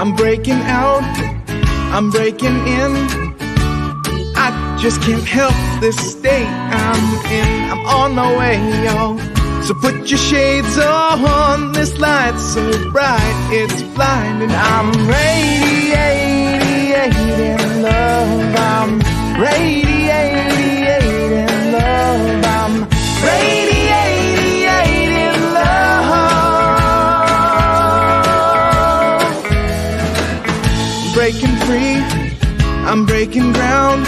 I'm breaking out, I'm breaking in. I just can't help this state I'm in. I'm on my way, y'all. So put your shades on, this light's so bright, it's blinding. I'm radiating love, I'm radiating love, I'm radiating love. Breaking free, I'm breaking ground.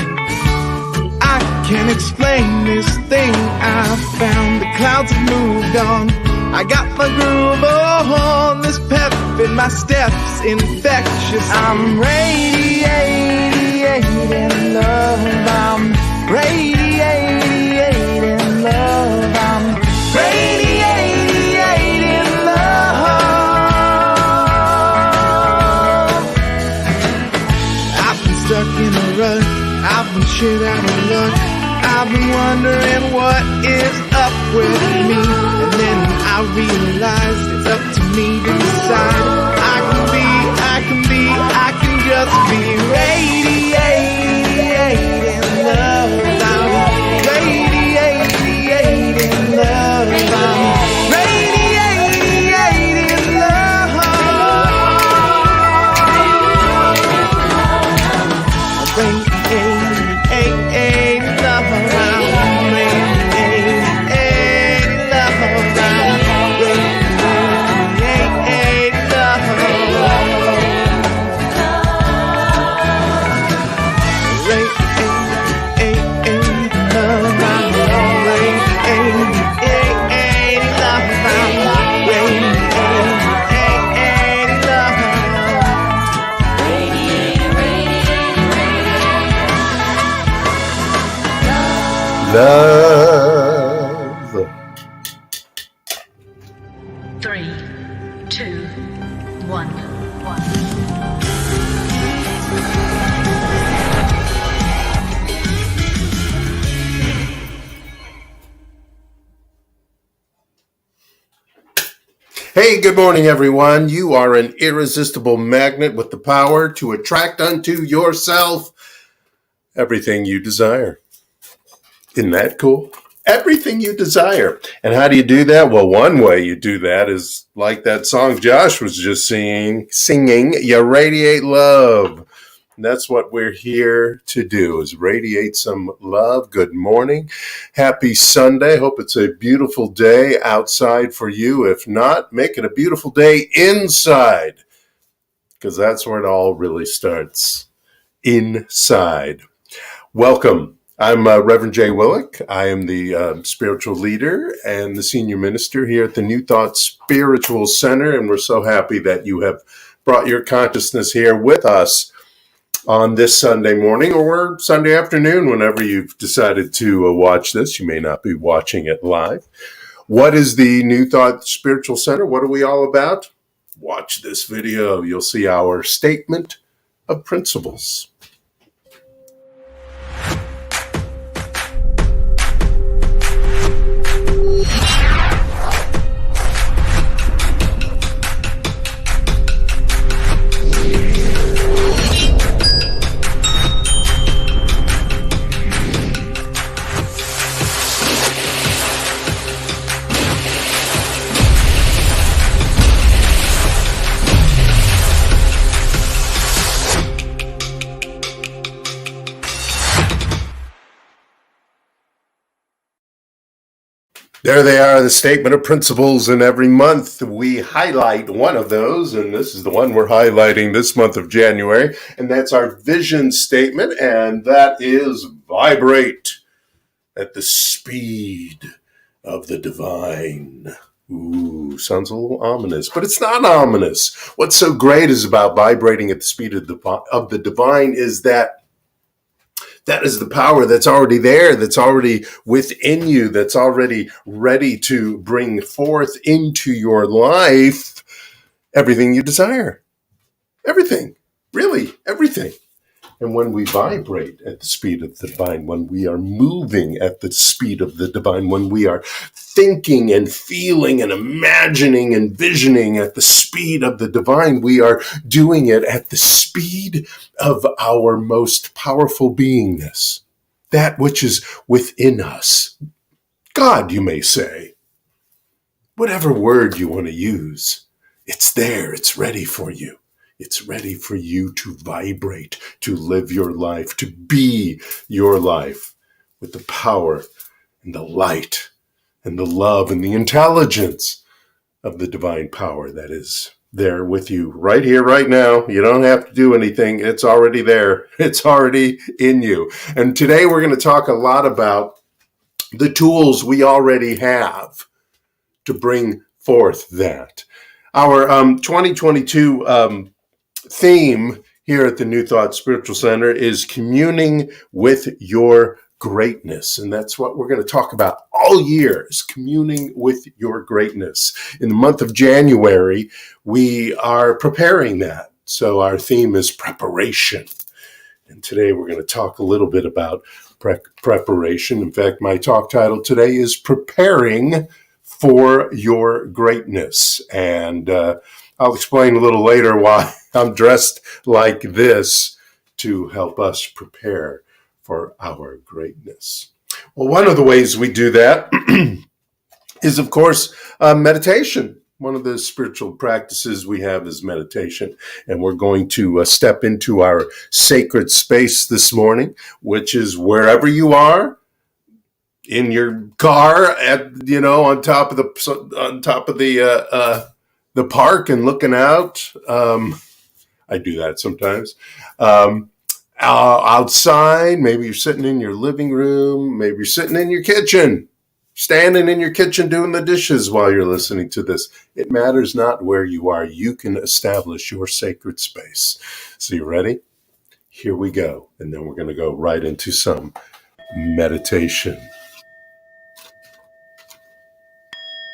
I can't explain this thing I found. The clouds have moved on. I got my groove on. This pep in my steps infectious. I'm radiating love. I'm radiating love. I'm radiating love. I've been stuck in a rut. I've been shit out of luck. I've been wondering what is up with me. And then I realized it's up to me to decide. I can just be radiating love. I'm radiating love. I'm radiating love. Love. 3, 2, 1. Hey, good morning, everyone. You are an irresistible magnet with the power to attract unto yourself everything you desire. Isn't that cool? Everything you desire. And how do you do that? Well, one way you do that is like that song Josh was just singing, you radiate love. And that's what we're here to do, is radiate some love. Good morning. Happy Sunday. Hope it's a beautiful day outside for you. If not, make it a beautiful day inside, because that's where it all really starts, inside. Welcome. I'm Reverend Jay Willick. I am the spiritual leader and the senior minister here at the NewThought-SpiritualCenter, and we're so happy that you have brought your consciousness here with us on this Sunday morning or Sunday afternoon, whenever you've decided to watch this. You may not be watching it live. What is the New Thought Spiritual Center? What are we all about? Watch this video. You'll see our statement of principles. There they are, the statement of principles, and every month we highlight one of those, and this is the one we're highlighting this month of January, and that's our vision statement, and that is vibrate at the speed of the divine. Ooh, sounds a little ominous, but it's not ominous. What's so great is about vibrating at the speed of the divine is that is the power that's already there, that's already within you, that's already ready to bring forth into your life everything you desire. Everything, really, everything. And when we vibrate at the speed of the divine, when we are moving at the speed of the divine, when we are thinking and feeling and imagining and visioning at the speed of the divine, we are doing it at the speed of our most powerful beingness, that which is within us. God, you may say, whatever word you want to use, it's there, it's ready for you. It's ready for you to vibrate, to live your life, to be your life with the power and the light and the love and the intelligence of the divine power that is there with you right here, right now. You don't have to do anything. It's already there. It's already in you. And today we're going to talk a lot about the tools we already have to bring forth that. Our 2022 theme here at the New Thought Spiritual Center is communing with your greatness. And that's what we're going to talk about all year, is communing with your greatness. In the month of January, we are preparing that. So our theme is preparation. And today we're going to talk a little bit about preparation. In fact, my talk title today is Preparing for Your Greatness. And I'll explain a little later why I'm dressed like this to help us prepare for our greatness. Well, one of the ways we do that is, of course, meditation. One of the spiritual practices we have is meditation, and we're going to step into our sacred space this morning, which is wherever you are, in your car, on top of the park and looking out. I do that sometimes. Outside, maybe you're sitting in your living room, maybe you're sitting in your kitchen, standing in your kitchen doing the dishes while you're listening to this. It matters not where you are. You can establish your sacred space. So you ready? Here we go. And then we're going to go right into some meditation.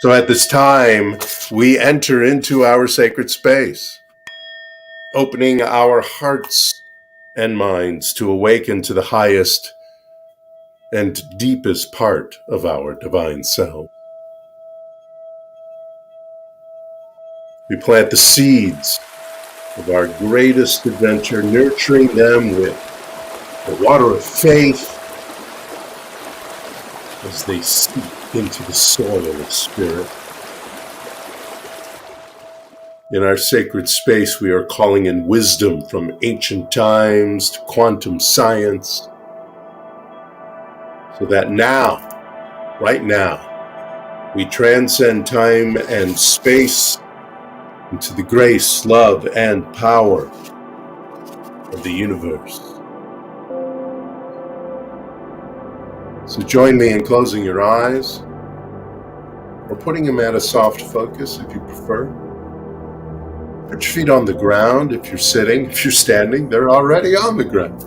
So at this time, we enter into our sacred space, opening our hearts and minds to awaken to the highest and deepest part of our divine self. We plant the seeds of our greatest adventure, nurturing them with the water of faith as they seep into the soil of spirit. In our sacred space, we are calling in wisdom from ancient times to quantum science, so that now, right now, we transcend time and space into the grace, love, and power of the universe. So join me in closing your eyes, or putting them at a soft focus if you prefer. Put your feet on the ground if you're sitting. If you're standing, they're already on the ground.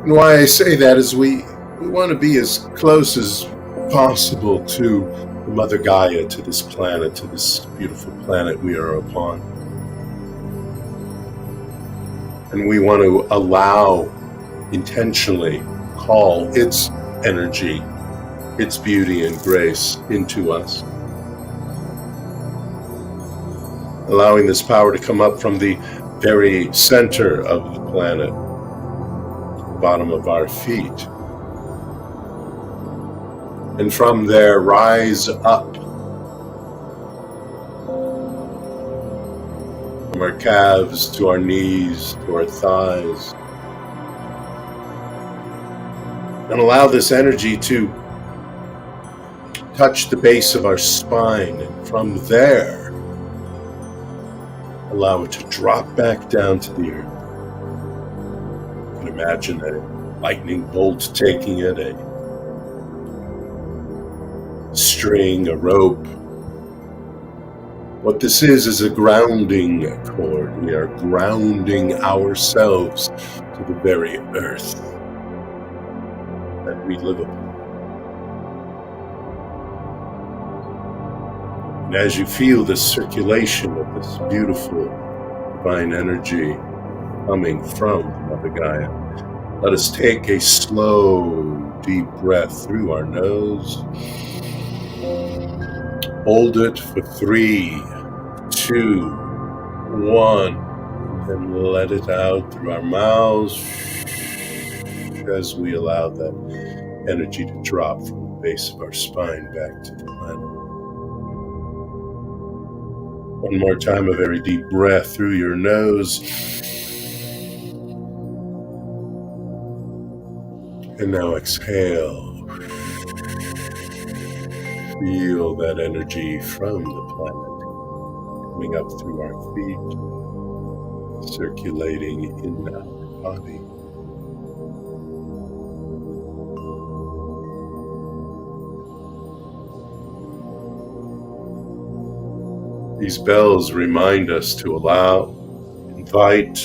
And why I say that is we want to be as close as possible to the Mother Gaia, to this planet, to this beautiful planet we are upon. And we want to allow, intentionally call its energy, its beauty and grace into us. Allowing this power to come up from the very center of the planet, the bottom of our feet. And from there, rise up from our calves to our knees, to our thighs. And allow this energy to touch the base of our spine. And from there, allow it to drop back down to the earth. You can imagine a lightning bolt taking it, a string, a rope. What this is a grounding cord. We are grounding ourselves to the very earth that we live upon. And as you feel the circulation of this beautiful divine energy coming from Mother Gaia. Let us take a slow, deep breath through our nose. Hold it for 3, 2, 1, and let it out through our mouths as we allow that energy to drop from the base of our spine back to the planet. One more time, a very deep breath through your nose. And now exhale. Feel that energy from the planet coming up through our feet, circulating in our body. These bells remind us to allow, invite,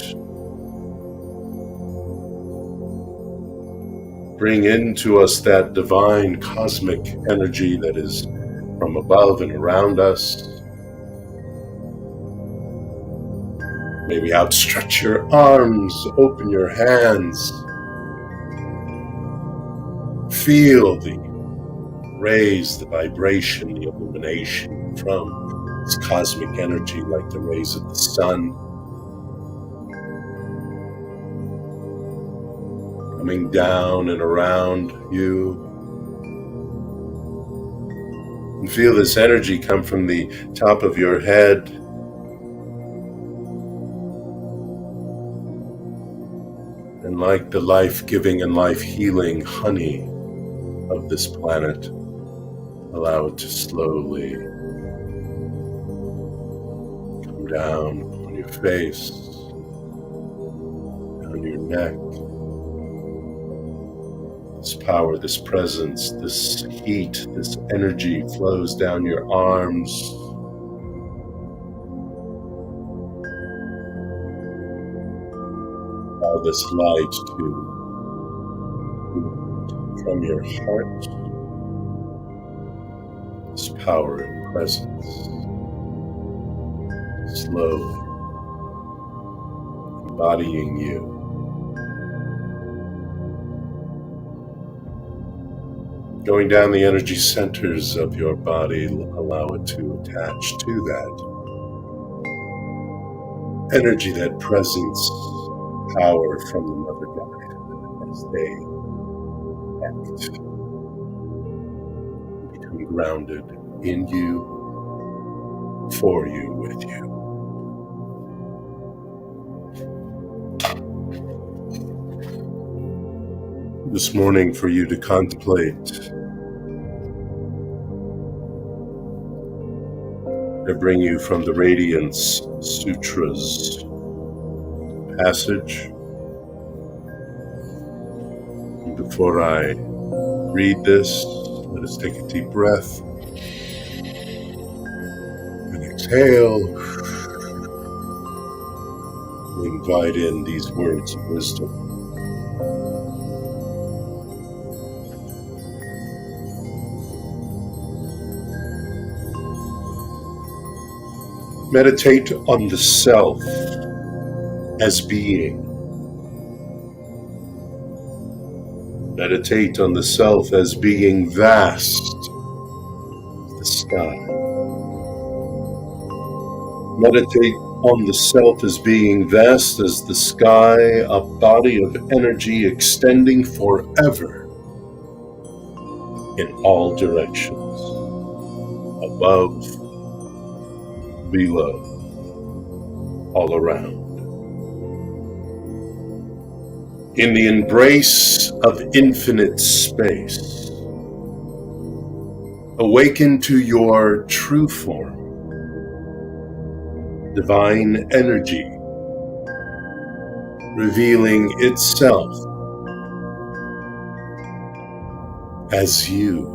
bring into us that divine cosmic energy that is from above and around us. Maybe outstretch your arms, open your hands. Feel the rays, the vibration, the illumination from this cosmic energy like the rays of the sun. Coming down and around you. And feel this energy come from the top of your head. And like the life-giving and life-healing honey of this planet, allow it to slowly come down on your face, down your neck. This power, this presence, this heat, this energy flows down your arms. Allow this light to from your heart. This power and presence. Slowly embodying you. Going down the energy centers of your body, allow it to attach to that energy, that presence, power from the Mother Gaia as they act. Become grounded in you, for you, with you. This morning for you to contemplate. I bring you from the Radiance Sutras passage. And before I read this, let us take a deep breath and exhale. We invite in these words of wisdom. Meditate on the self as being. Meditate on the self as being vast as the sky. Meditate on the self as being vast as the sky, a body of energy extending forever in all directions, above, below, all around. In the embrace of infinite space, awaken to your true form, divine energy, revealing itself as you.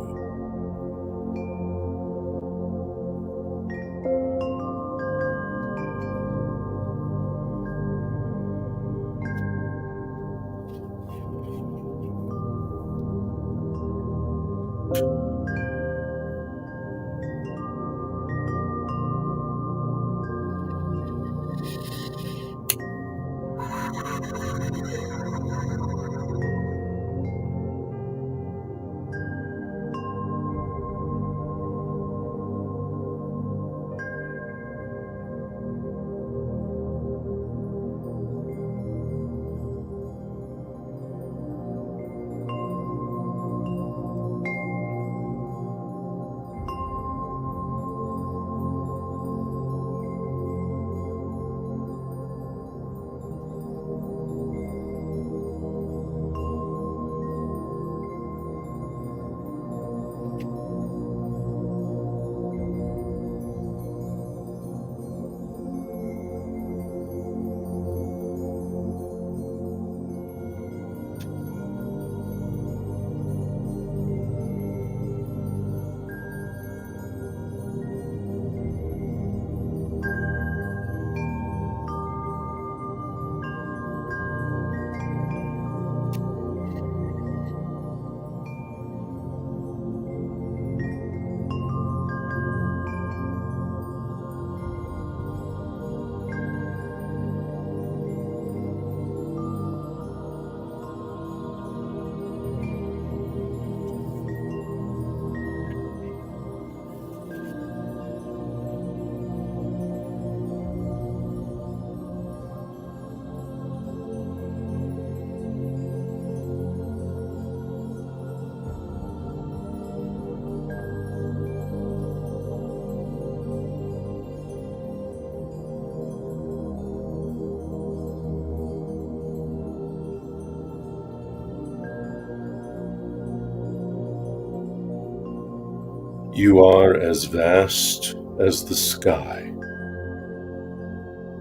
You are as vast as the sky,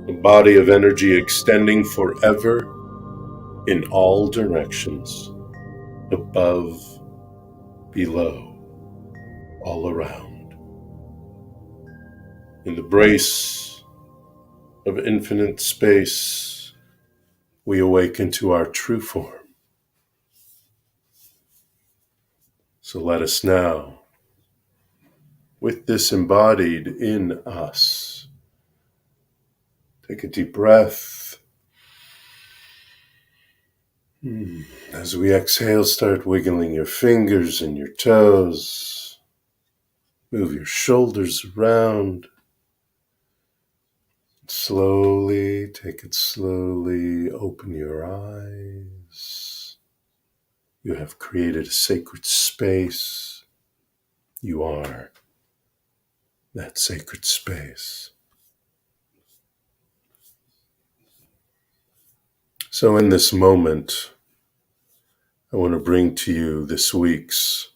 a body of energy extending forever in all directions, above, below, all around. In the brace of infinite space, we awaken to our true form. So let us now, with this embodied in us, take a deep breath. As we exhale, start wiggling your fingers and your toes. Move your shoulders around. Slowly, take it slowly, open your eyes. You have created a sacred space. You are that sacred space. So in this moment, I want to bring to you this week's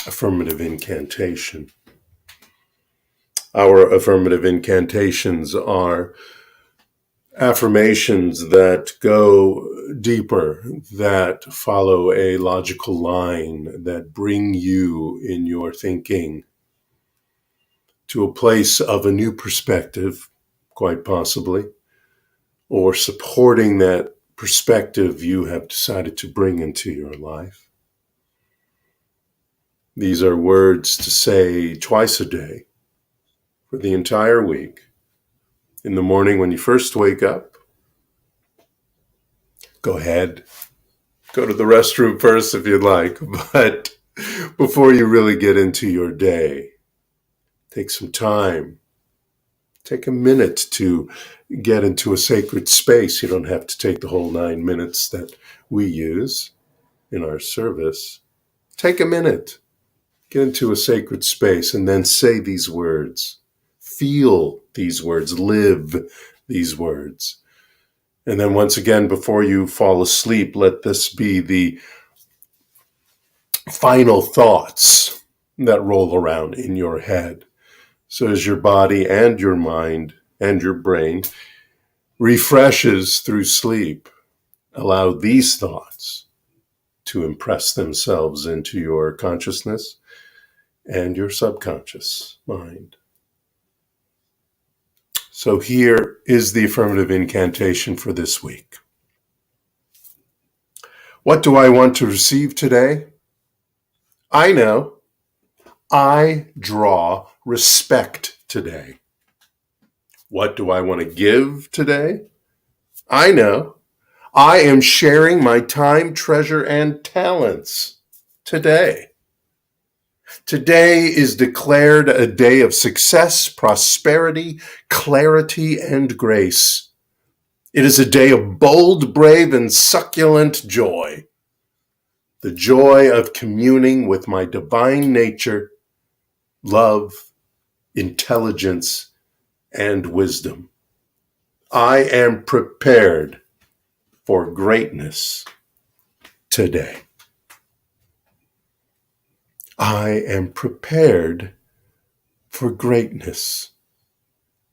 Affirmative Incantation. Our affirmative incantations are affirmations that go deeper, that follow a logical line, that bring you in your thinking to a place of a new perspective, quite possibly, or supporting that perspective you have decided to bring into your life. These are words to say twice a day for the entire week. In the morning when you first wake up, go ahead, go to the restroom first if you'd like, but before you really get into your day, take some time. Take a minute to get into a sacred space. You don't have to take the whole 9 minutes that we use in our service. Take a minute, get into a sacred space, and then say these words. Feel these words, live these words. And then once again, before you fall asleep, let this be the final thoughts that roll around in your head. So as your body and your mind and your brain refreshes through sleep, allow these thoughts to impress themselves into your consciousness and your subconscious mind. So here is the affirmative incantation for this week. What do I want to receive today? I know. I draw respect today. What do I want to give today? I know. I am sharing my time, treasure, and talents today. Today is declared a day of success, prosperity, clarity, and grace. It is a day of bold, brave, and succulent joy. The joy of communing with my divine nature, love, intelligence, and wisdom. I am prepared for greatness today. I am prepared for greatness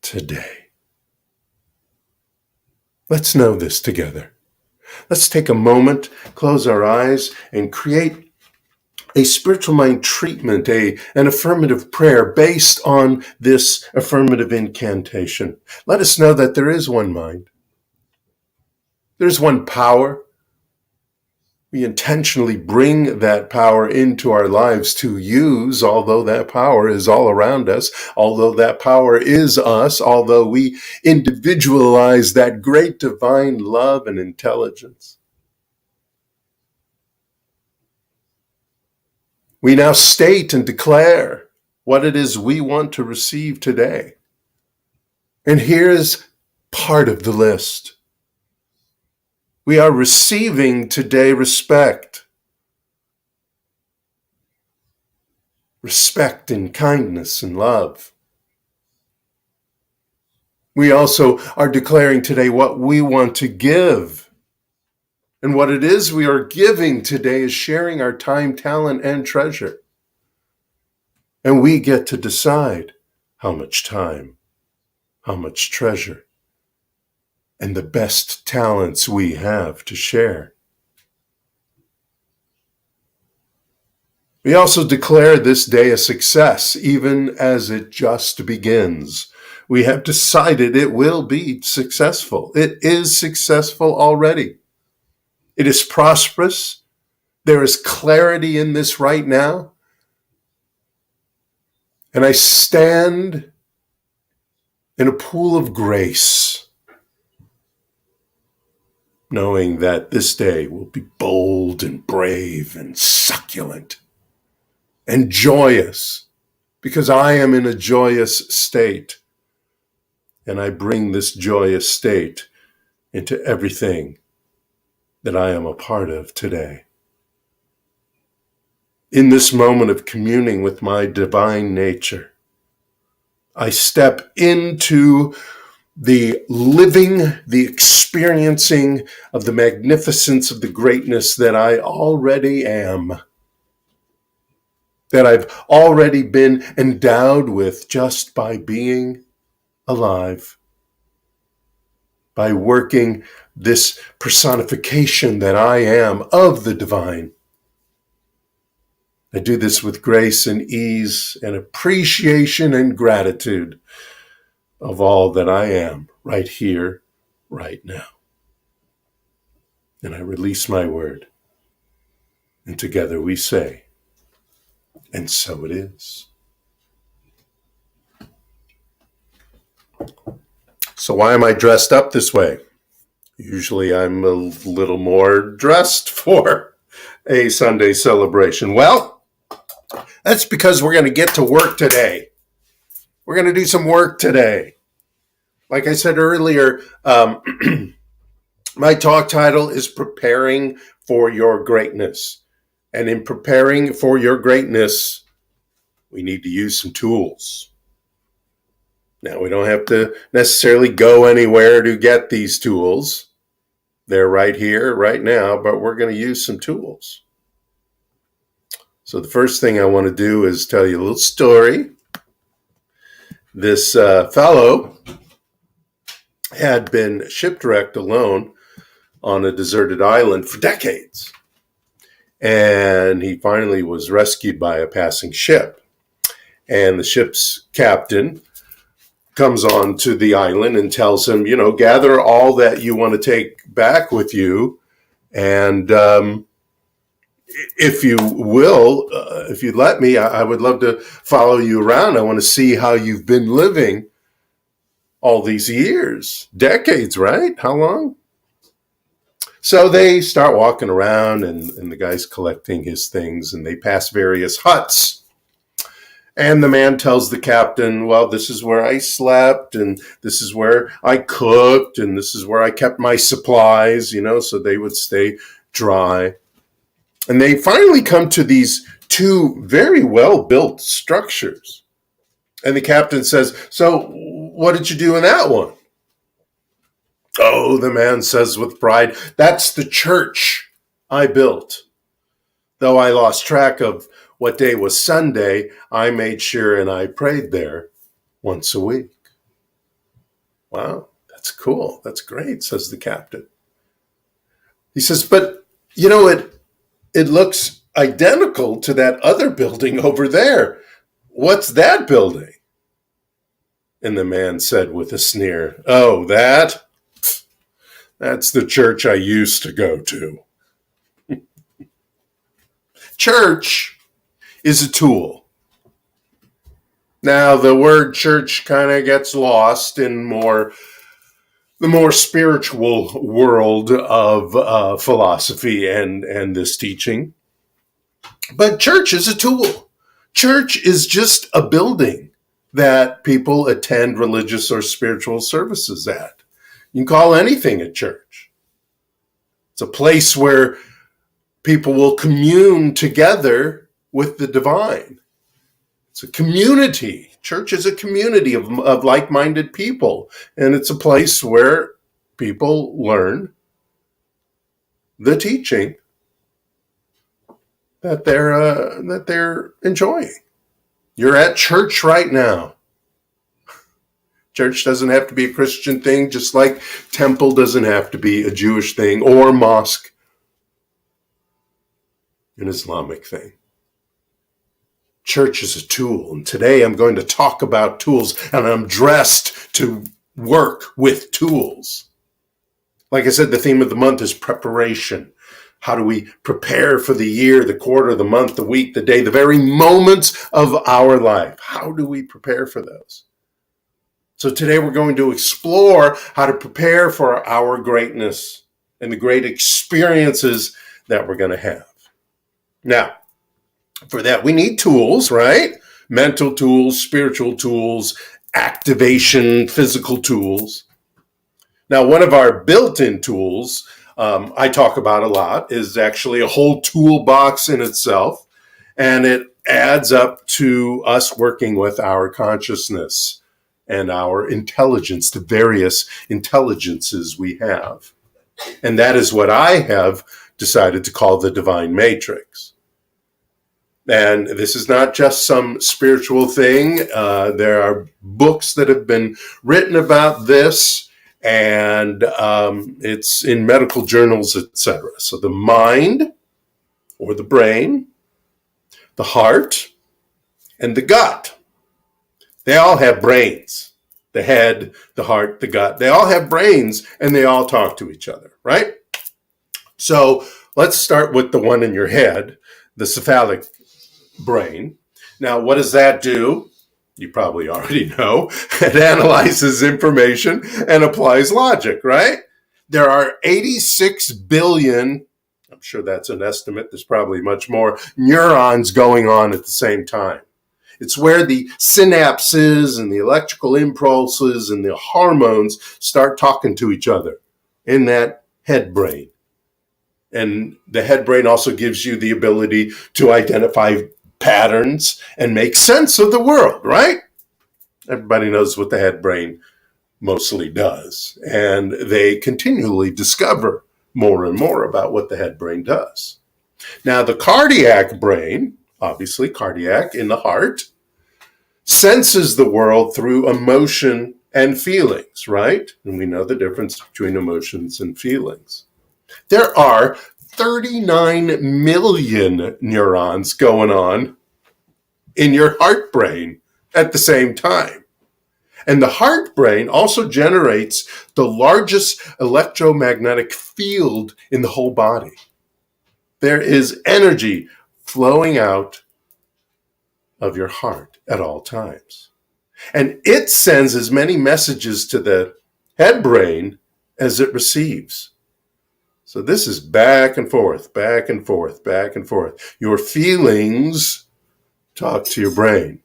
today. Let's know this together. Let's take a moment, close our eyes, and create a spiritual mind treatment, an affirmative prayer based on this affirmative incantation. Let us know that there is one mind. There's one power. We intentionally bring that power into our lives to use, although that power is all around us, although that power is us, although we individualize that great divine love and intelligence. We now state and declare what it is we want to receive today. And here's part of the list. We are receiving today respect. Respect and kindness and love. We also are declaring today what we want to give. And what it is we are giving today is sharing our time, talent, and treasure. And we get to decide how much time, how much treasure, and the best talents we have to share. We also declare this day a success, even as it just begins. We have decided it will be successful. It is successful already. It is prosperous. There is clarity in this right now. And I stand in a pool of grace, knowing that this day will be bold and brave and succulent and joyous, because I am in a joyous state. And I bring this joyous state into everything that I am a part of today. In this moment of communing with my divine nature, I step into the living, the experiencing of the magnificence of the greatness that I already am, that I've already been endowed with just by being alive, by working this personification that I am of the divine. I do this with grace and ease and appreciation and gratitude of all that I am right here, right now. And I release my word. And together we say, and so it is. So why am I dressed up this way? Usually I'm a little more dressed for a Sunday celebration. Well, that's because we're going to get to work today. We're going to do some work today. Like I said earlier, my talk title is Preparing for Your Greatness. And in preparing for your greatness, we need to use some tools. Now, we don't have to necessarily go anywhere to get these tools. They're right here, right now, but we're going to use some tools. So the first thing I want to do is tell you a little story. This fellow had been shipwrecked alone on a deserted island for decades. And he finally was rescued by a passing ship. And the ship's captain comes on to the island and tells him, gather all that you want to take back with you. And if you will, if you'd let me, I would love to follow you around. I want to see how you've been living all these years, decades, right? How long? So they start walking around, and the guy's collecting his things, and they pass various huts. And the man tells the captain, well, this is where I slept, and this is where I cooked, and this is where I kept my supplies, so they would stay dry. And they finally come to these two very well-built structures. And the captain says, so what did you do in that one? Oh, the man says with pride, that's the church I built. Though I lost track of what day was Sunday, I made sure and I prayed there once a week. Wow, that's cool. That's great, says the captain. He says, but it looks identical to that other building over there. What's that building? And the man said with a sneer, oh, that's the church I used to go to. Church is a tool. Now, the word church kind of gets lost in the more spiritual world of philosophy and this teaching. But church is a tool. Church is just a building that people attend religious or spiritual services at. You can call anything a church. It's a place where people will commune together with the divine. It's a community. Church is a community of like-minded people. And it's a place where people learn the teaching that they're enjoying. You're at church right now. Church doesn't have to be a Christian thing, just like temple doesn't have to be a Jewish thing or mosque an Islamic thing. Church is a tool, and today I'm going to talk about tools, and I'm dressed to work with tools. Like I said, the theme of the month is preparation. How do we prepare for the year, the quarter, the month, the week, the day, the very moments of our life? How do we prepare for those? So today we're going to explore how to prepare for our greatness and the great experiences that we're going to have. Now, for that, we need tools, right? Mental tools, spiritual tools, activation, physical tools. Now, one of our built-in tools I talk about a lot is actually a whole toolbox in itself, and it adds up to us working with our consciousness and our intelligence, the various intelligences we have. And that is what I have decided to call the divine matrix. And this is not just some spiritual thing. There are books that have been written about this, and it's in medical journals, etc. So the mind, or the brain, the heart, and the gut, they all have brains. The head, the heart, the gut, they all have brains, and they all talk to each other, right? So let's start with the one in your head, the cephalic brain. Now, what does that do? You probably already know. It analyzes information and applies logic, right? There are 86 billion, I'm sure that's an estimate, there's probably much more, neurons going on at the same time. It's where the synapses and the electrical impulses and the hormones start talking to each other in that head brain. And the head brain also gives you the ability to identify patterns and make sense of the world, right? Everybody knows what the head brain mostly does. And they continually discover more and more about what the head brain does. Now, the cardiac brain, obviously cardiac in the heart, senses the world through emotion and feelings, right? And we know the difference between emotions and feelings. There are 39 million neurons going on in your heart brain at the same time. And the heart brain also generates the largest electromagnetic field in the whole body. There is energy flowing out of your heart at all times. And it sends as many messages to the head brain as it receives. So this is back and forth, back and forth, back and forth. Your feelings talk to your brain,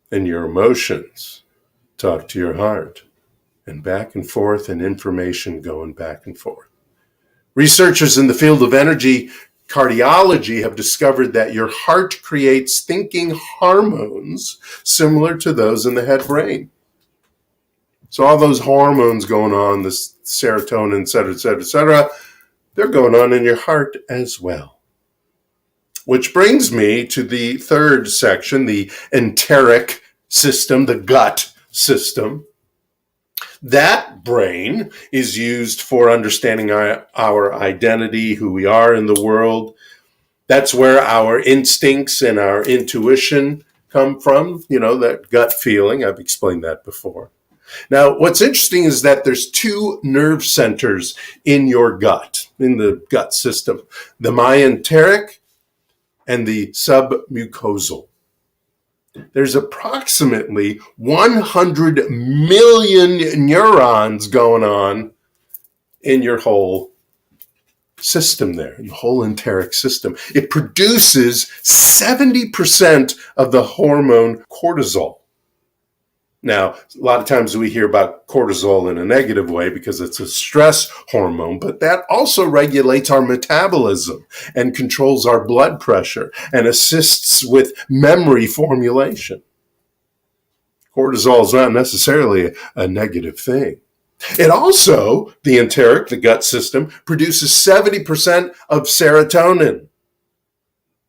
and your emotions talk to your heart, and back and forth, and information going back and forth. Researchers in the field of energy cardiology have discovered that your heart creates thinking hormones similar to those in the head brain. So all those hormones going on, this serotonin, et cetera, they're going on in your heart as well. Which brings me to the third section, the enteric system, the gut system. That brain is used for understanding our identity, who we are in the world. That's where our instincts and our intuition come from, that gut feeling. I've explained that before. Now, what's interesting is that there's two nerve centers in your gut, in the gut system, the myenteric and the submucosal. There's approximately 100 million neurons going on in your whole system there, your whole enteric system. It produces 70% of the hormone cortisol. Now, a lot of times we hear about cortisol in a negative way because it's a stress hormone, but that also regulates our metabolism and controls our blood pressure and assists with memory formulation. Cortisol is not necessarily a negative thing. It also, the enteric, the gut system, produces 70% of serotonin.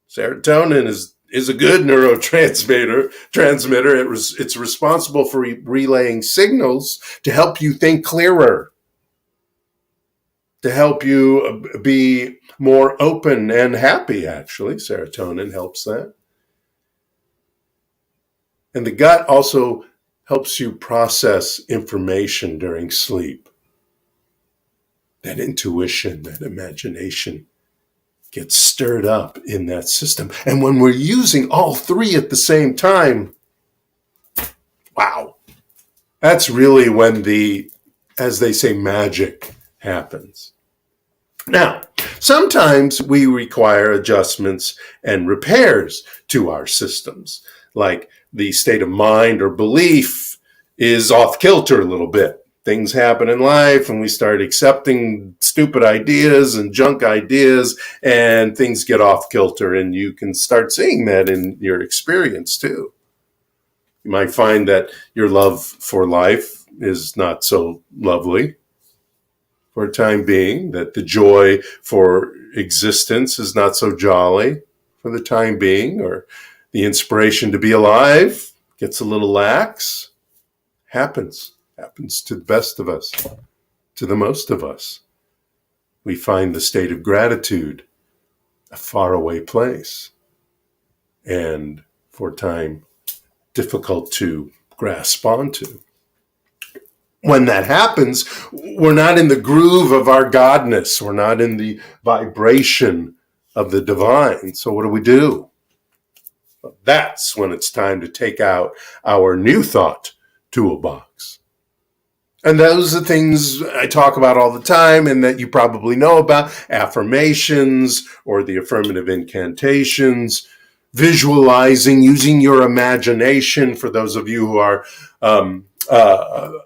Serotonin is is a good neurotransmitter. It's responsible for relaying signals to help you think clearer, to help you be more open and happy, actually. Serotonin helps that. And the gut also helps you process information during sleep. That intuition, that imagination gets stirred up in that system. And when we're using all three at the same time, wow, that's really when the, as they say, magic happens. Now, sometimes we require adjustments and repairs to our systems, like the state of mind or belief is off kilter a little bit. Things happen in life and we start accepting stupid ideas and junk ideas, and things get off kilter, and you can start seeing that in your experience too. You might find that your love for life is not so lovely for a time being, that the joy for existence is not so jolly for the time being, or the inspiration to be alive gets a little lax. Happens to the best of us, to the most of us. We find the state of gratitude a faraway place, and for a time difficult to grasp onto. When that happens, we're not in the groove of our godness. We're not in the vibration of the divine. So what do? That's when it's time to take out our New Thought toolbox. And those are things I talk about all the time and that you probably know about: affirmations or the affirmative incantations, visualizing, using your imagination. For those of you who are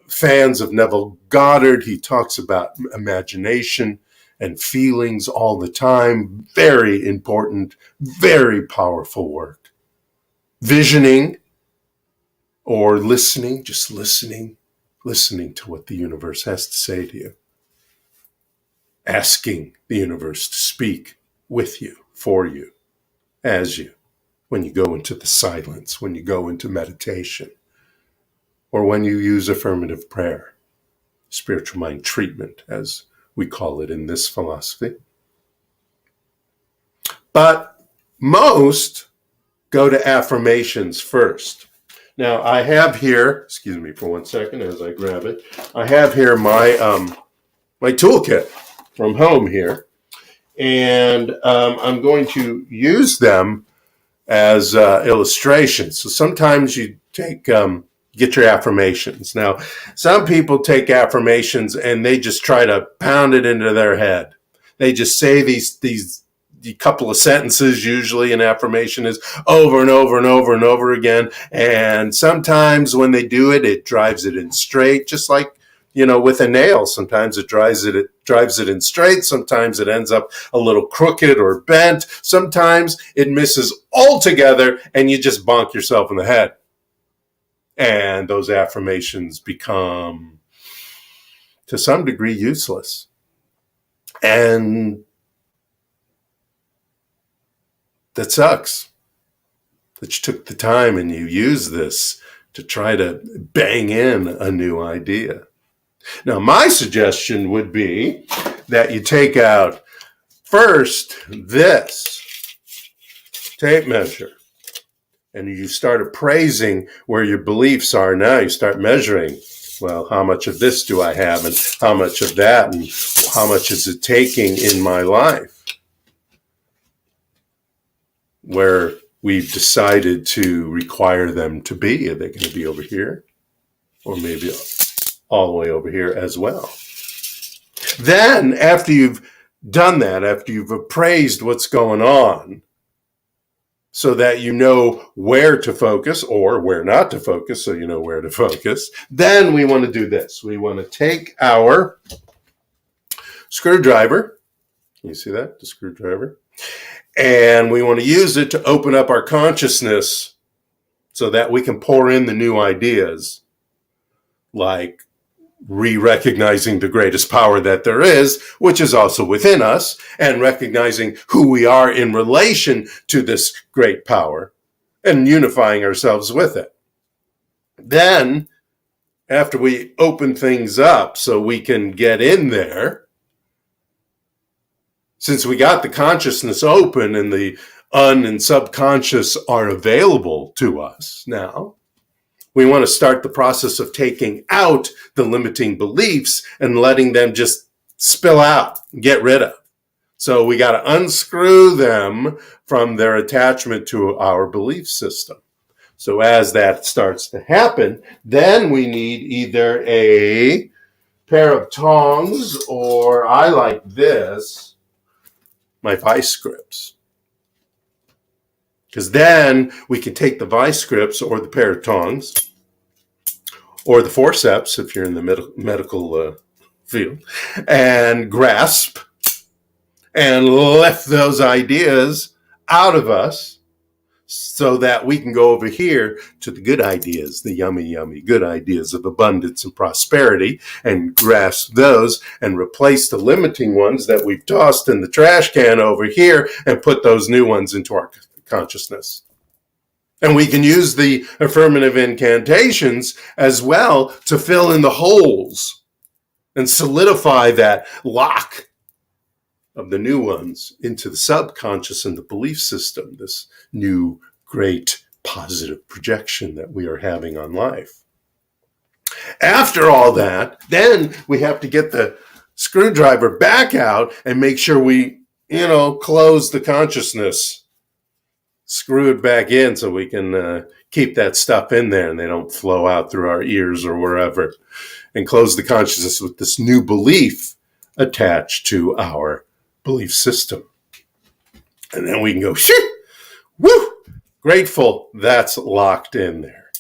fans of Neville Goddard, he talks about imagination and feelings all the time. Very important, very powerful work. Visioning or listening, just listening to what the universe has to say to you. Asking the universe to speak with you, for you, as you, when you go into the silence, when you go into meditation, or when you use affirmative prayer, spiritual mind treatment, as we call it in this philosophy. But most go to affirmations first. Now, I have here, excuse me for 1 second as I grab it, I have here my toolkit from home here, and I'm going to use them as illustrations. So sometimes you take, get your affirmations. Now, some people take affirmations and they just try to pound it into their head. They just say these couple of sentences. Usually an affirmation is over and over and over and over again. And sometimes when they do it, it drives it in straight, just like, with a nail. Sometimes it drives it in straight. Sometimes it ends up a little crooked or bent. Sometimes it misses altogether and you just bonk yourself in the head. And those affirmations become, to some degree, useless. And that sucks that you took the time and you used this to try to bang in a new idea. Now, my suggestion would be that you take out first this tape measure and you start appraising where your beliefs are now. You start measuring, well, how much of this do I have and how much of that and how much is it taking in my life? Where we've decided to require them to be. Are they going to be over here? Or maybe all the way over here as well. Then, after you've done that, after you've appraised what's going on, so that you know where to focus or where not to focus, so you know where to focus, then we want to do this. We want to take our screwdriver. Can you see that? The screwdriver. And we want to use it to open up our consciousness so that we can pour in the new ideas, like re-recognizing the greatest power that there is, which is also within us, and recognizing who we are in relation to this great power, and unifying ourselves with it. Then, after we open things up so we can get in there, since we got the consciousness open and the and subconscious are available to us now, we want to start the process of taking out the limiting beliefs and letting them just spill out, get rid of. So we got to unscrew them from their attachment to our belief system. So as that starts to happen, then we need either a pair of tongs, or I like this, my vice grips. Because then we can take the vice grips or the pair of tongs or the forceps, if you're in the medical field, and grasp and lift those ideas out of us so that we can go over here to the good ideas, the yummy, yummy good ideas of abundance and prosperity, and grasp those and replace the limiting ones that we've tossed in the trash can over here and put those new ones into our consciousness. And we can use the affirmative incantations as well to fill in the holes and solidify that lock of the new ones into the subconscious and the belief system, this new, great, positive projection that we are having on life. After all that, then we have to get the screwdriver back out and make sure we, close the consciousness, screw it back in so we can keep that stuff in there and they don't flow out through our ears or wherever, and close the consciousness with this new belief attached to our belief system. And then we can go, shoo, woo, grateful that's locked in there.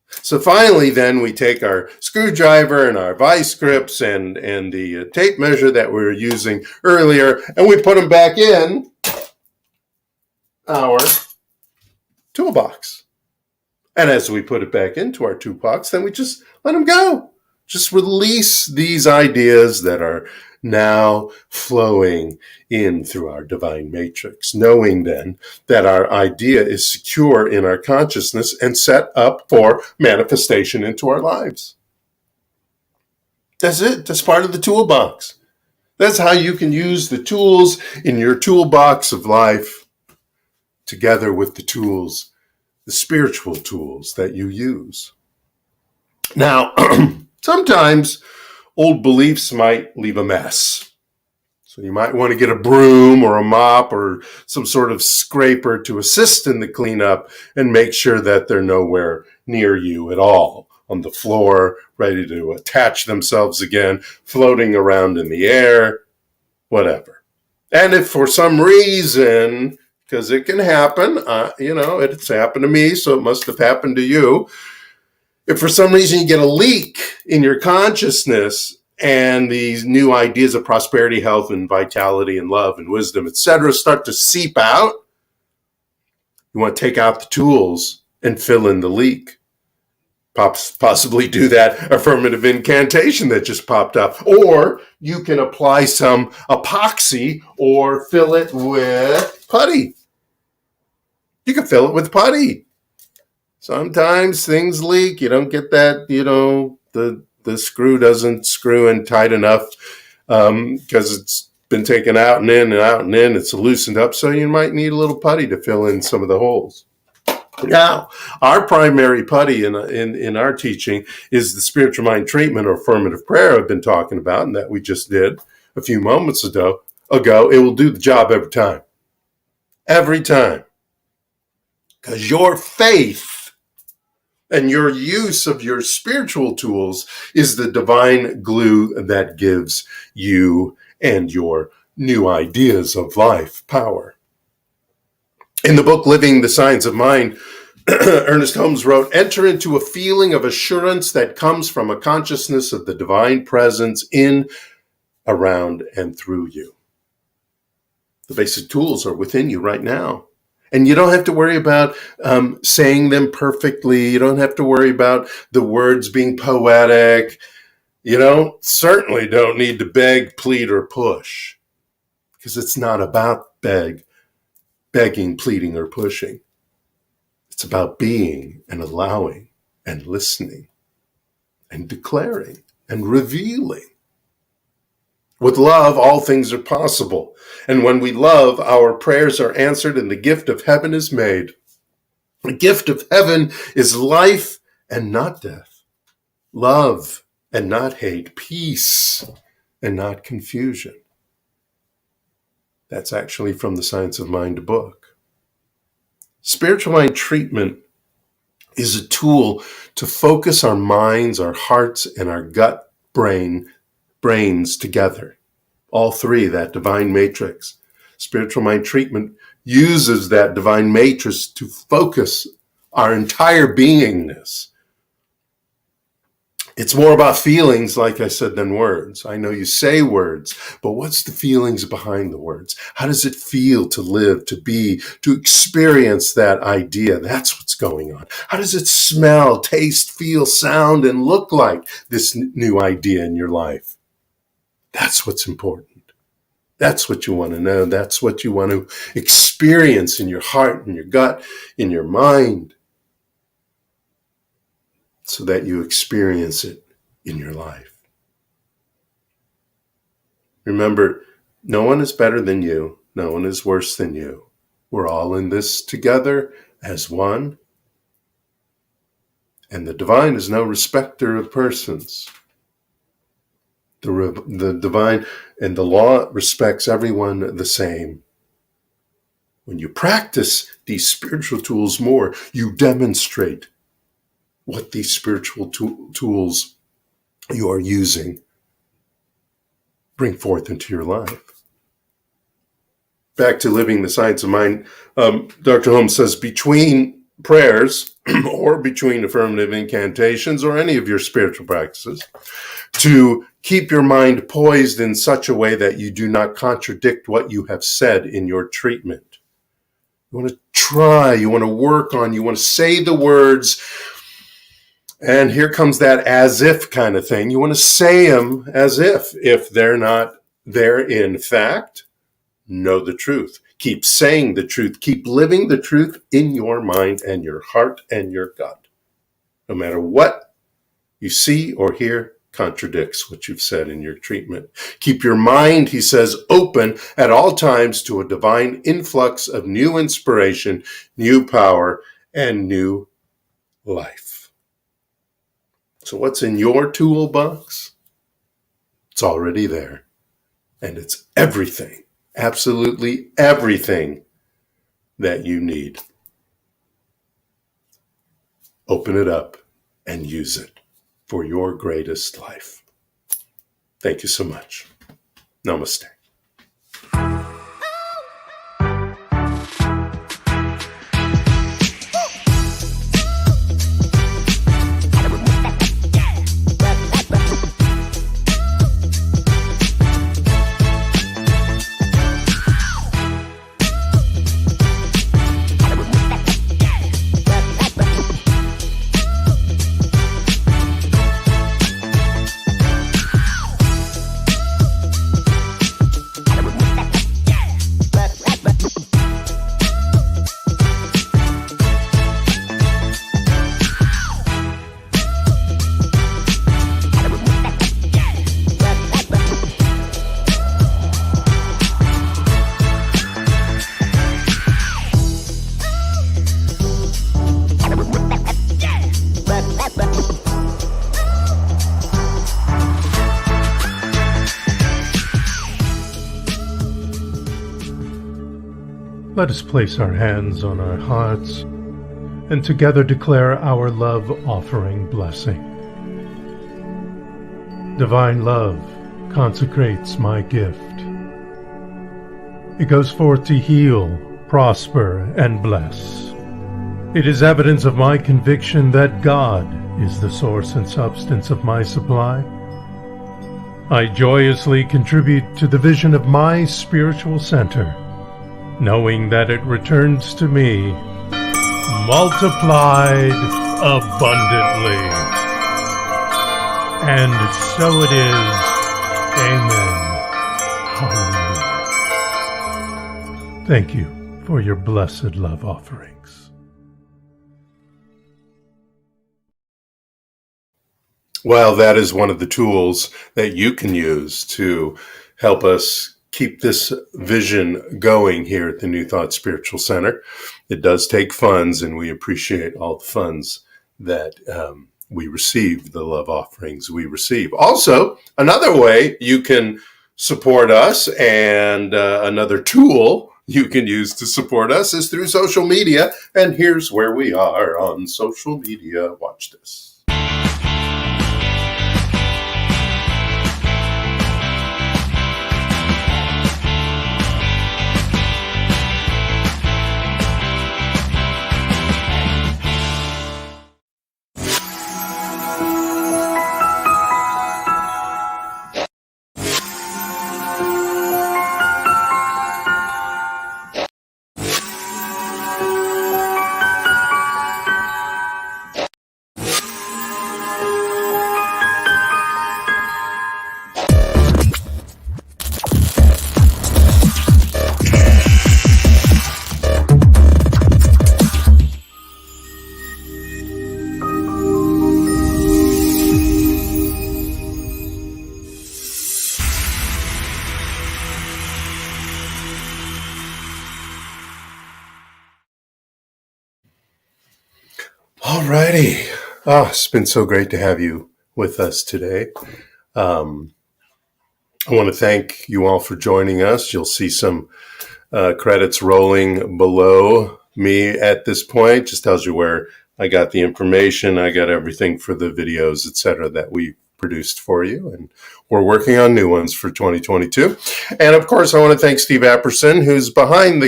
So finally, then we take our screwdriver and our vice grips and the tape measure that we were using earlier, and we put them back in our toolbox. And as we put it back into our toolbox, then we just let them go. Just release these ideas that are now flowing in through our divine matrix, knowing then that our idea is secure in our consciousness and set up for manifestation into our lives. That's it. That's part of the toolbox. That's how you can use the tools in your toolbox of life together with the tools, the spiritual tools that you use. Now, sometimes old beliefs might leave a mess. So you might want to get a broom or a mop or some sort of scraper to assist in the cleanup and make sure that they're nowhere near you at all, on the floor, ready to attach themselves again, floating around in the air, whatever. And if for some reason, because it can happen, it's happened to me, so it must have happened to you. If for some reason you get a leak in your consciousness and these new ideas of prosperity, health, and vitality, and love, and wisdom, etc., start to seep out, you want to take out the tools and fill in the leak. Possibly do that affirmative incantation that just popped up. Or you can apply some epoxy or fill it with putty. You can fill it with putty. Sometimes things leak. You don't get that, the screw doesn't screw in tight enough because it's been taken out and in and out and in. It's loosened up. So you might need a little putty to fill in some of the holes. Now, our primary putty in our teaching is the spiritual mind treatment or affirmative prayer I've been talking about and that we just did a few moments ago. It will do the job every time. Every time. Because your faith and your use of your spiritual tools is the divine glue that gives you and your new ideas of life power. In the book, Living the Science of Mind, Ernest Holmes wrote, "Enter into a feeling of assurance that comes from a consciousness of the divine presence in, around, and through you." The basic tools are within you right now. And you don't have to worry about saying them perfectly. You don't have to worry about the words being poetic. You certainly don't need to beg, plead, or push. Because it's not about begging, pleading, or pushing. It's about being and allowing and listening and declaring and revealing. With love, all things are possible. And when we love, our prayers are answered and the gift of heaven is made. The gift of heaven is life and not death, love and not hate, peace and not confusion. That's actually from the Science of Mind book. Spiritual mind treatment is a tool to focus our minds, our hearts, and our gut brains together. All three, that divine matrix. Spiritual mind treatment uses that divine matrix to focus our entire beingness. It's more about feelings, like I said, than words. I know you say words, but what's the feelings behind the words? How does it feel to live, to be, to experience that idea? That's what's going on. How does it smell, taste, feel, sound, and look like this new idea in your life? That's what's important. That's what you want to know. That's what you want to experience in your heart, in your gut, in your mind, so that you experience it in your life. Remember, no one is better than you. No one is worse than you. We're all in this together as one. And the divine is no respecter of persons. The divine and the law respects everyone the same. When you practice these spiritual tools more, you demonstrate what these spiritual tools you are using bring forth into your life. Back to living the science of mind, Dr. Holmes says between prayers or between affirmative incantations or any of your spiritual practices, to keep your mind poised in such a way that you do not contradict what you have said in your treatment. You want to try, you want to work on, you want to say the words, and here comes that as if kind of thing. You want to say them as if they're not there in fact. Know the truth. Keep saying the truth. Keep living the truth in your mind and your heart and your gut. No matter what you see or hear contradicts what you've said in your treatment. Keep your mind, he says, open at all times to a divine influx of new inspiration, new power, and new life. So what's in your toolbox? It's already there. And it's everything, absolutely everything that you need. Open it up and use it for your greatest life. Thank you so much. Namaste. Let us place our hands on our hearts and together declare our love offering blessing. Divine love consecrates my gift. It goes forth to heal, prosper, and bless. It is evidence of my conviction that God is the source and substance of my supply. I joyously contribute to the vision of my spiritual center, knowing that it returns to me multiplied abundantly. And so it is. Amen. Hallelujah. Thank you for your blessed love offerings. Well, that is one of the tools that you can use to help us keep this vision going here at the New Thought Spiritual Center. It does take funds, and we appreciate all the funds that we receive, the love offerings we receive. Also, another way you can support us, and another tool you can use to support us, is through social media. And here's where we are on social media. Watch this. Alrighty. It's been so great to have you with us today. I want to thank you all for joining us. You'll see some credits rolling below me at this point. Just tells you where I got the information. I got everything for the videos, etc., that we produced for you, and we're working on new ones for 2022. And of course, I want to thank Steve Apperson, who's behind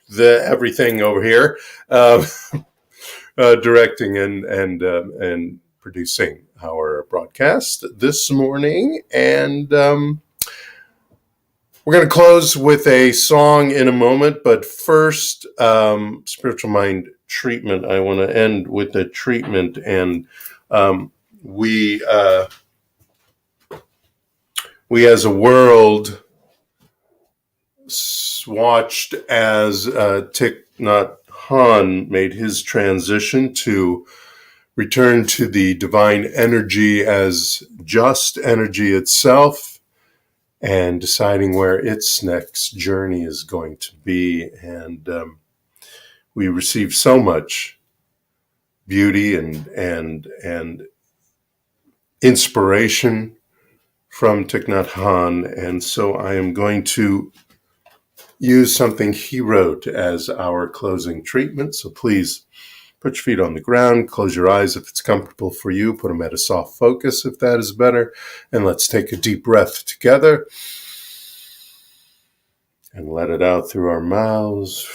the everything over here. Directing and producing our broadcast this morning. And we're going to close with a song in a moment. But first, spiritual mind treatment. I want to end with a treatment. And we as a world watched as Thich Nhat Hanh made his transition to return to the divine energy as just energy itself, and deciding where its next journey is going to be. And we receive so much beauty and inspiration from Thich Nhat Hanh. And so I am going to use something he wrote as our closing treatment. So please put your feet on the ground, close your eyes if it's comfortable for you, put them at a soft focus if that is better, and let's take a deep breath together and let it out through our mouths.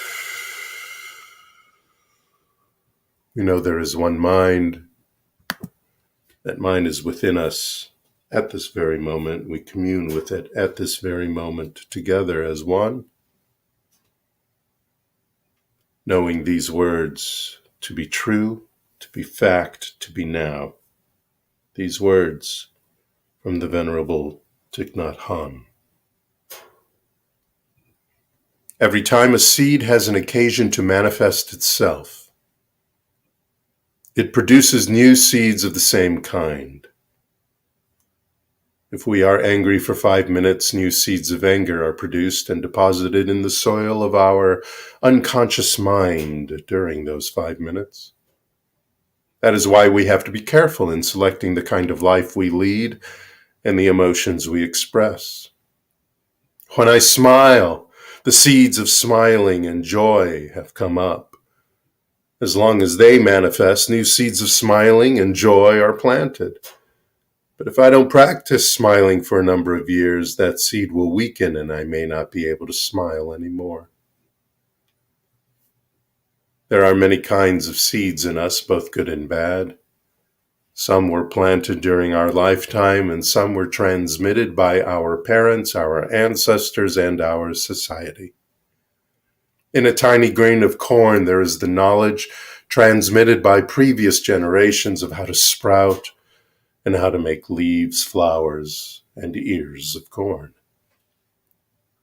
We know there is one mind. That mind is within us at this very moment. We commune with it at this very moment together as one, knowing these words to be true, to be fact, to be now. These words from the Venerable Thich Nhat Hanh. Every time a seed has an occasion to manifest itself, it produces new seeds of the same kind. If we are angry for 5 minutes, new seeds of anger are produced and deposited in the soil of our unconscious mind during those 5 minutes. That is why we have to be careful in selecting the kind of life we lead and the emotions we express. When I smile, the seeds of smiling and joy have come up. As long as they manifest, new seeds of smiling and joy are planted. But if I don't practice smiling for a number of years, that seed will weaken and I may not be able to smile anymore. There are many kinds of seeds in us, both good and bad. Some were planted during our lifetime, and some were transmitted by our parents, our ancestors, and our society. In a tiny grain of corn, there is the knowledge transmitted by previous generations of how to sprout, and how to make leaves, flowers, and ears of corn.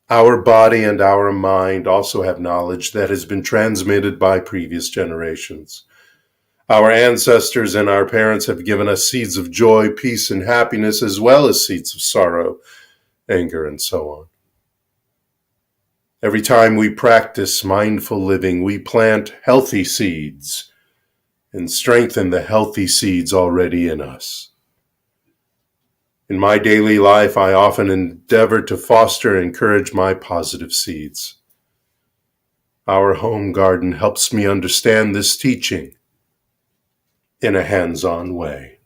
Our body and our mind also have knowledge that has been transmitted by previous generations. Our ancestors and our parents have given us seeds of joy, peace, and happiness, as well as seeds of sorrow, anger, and so on. Every time we practice mindful living, we plant healthy seeds and strengthen the healthy seeds already in us. In my daily life, I often endeavor to foster and encourage my positive seeds. Our home garden helps me understand this teaching in a hands-on way.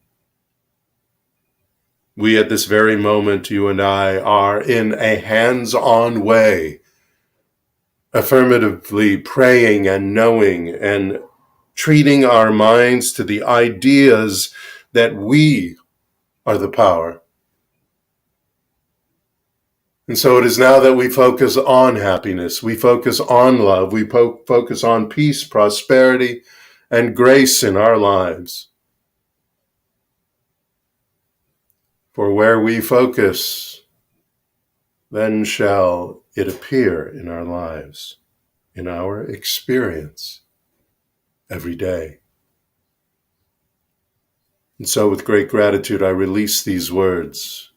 We at this very moment, you and I, are in a hands-on way, affirmatively praying and knowing and treating our minds to the ideas that we are the power. And so it is now that we focus on happiness, we focus on love, we focus on peace, prosperity, and grace in our lives. For where we focus, then shall it appear in our lives, in our experience every day. And so with great gratitude, I release these words,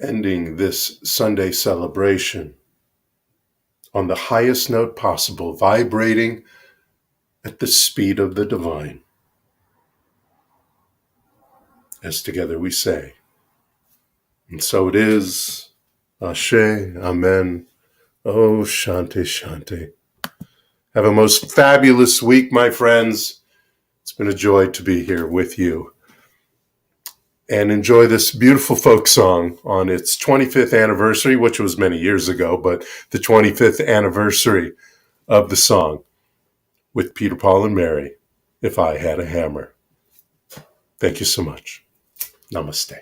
ending this Sunday celebration on the highest note possible, vibrating at the speed of the divine. As together we say, and so it is, Ashe, Amen, Oh, Shanti, Shanti. Have a most fabulous week, my friends. It's been a joy to be here with you. And enjoy this beautiful folk song on its 25th anniversary, which was many years ago, but the 25th anniversary of the song with Peter, Paul, and Mary, If I Had a Hammer. Thank you so much. Namaste.